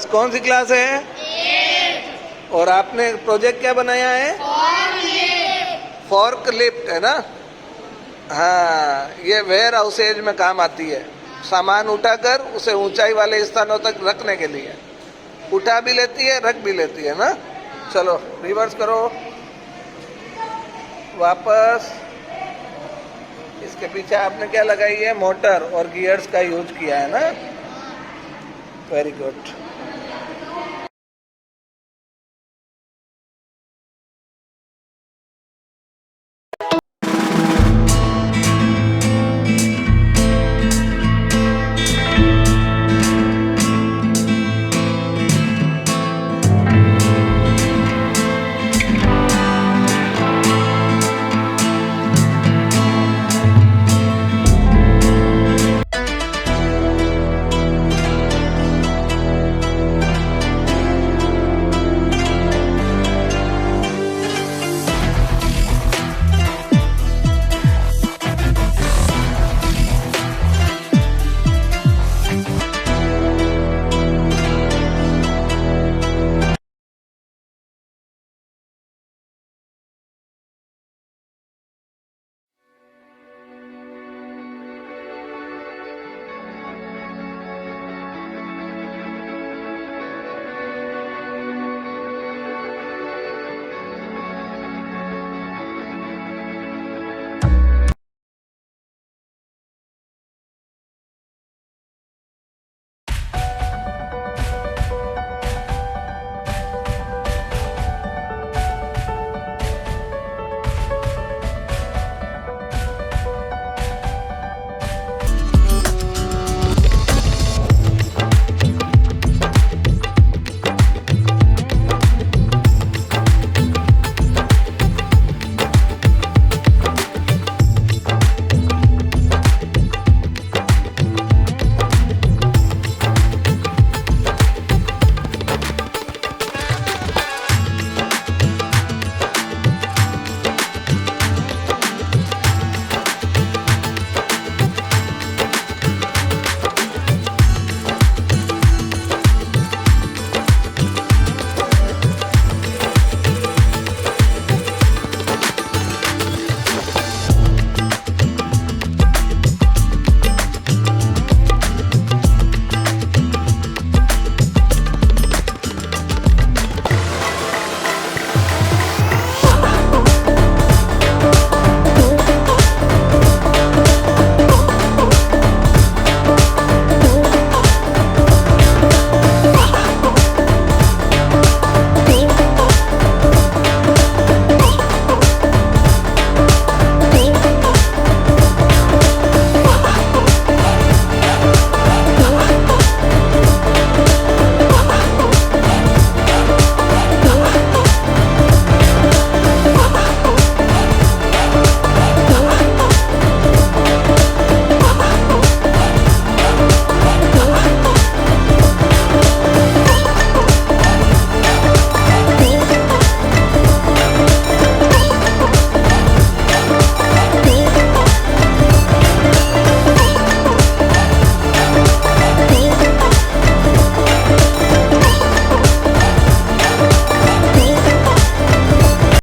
कौन सी क्लास है? और आपने प्रोजेक्ट क्या बनाया है? फॉर्क लिफ्ट है ना। हाँ, ये वेयर हाउसेज में काम आती है, सामान उठाकर उसे ऊंचाई वाले स्थानों तक रखने के लिए। उठा भी लेती है, रख भी लेती है ना। चलो रिवर्स करो, वापस। इसके पीछे आपने क्या लगाई है? मोटर और गियर्स का यूज किया है ना। Very good.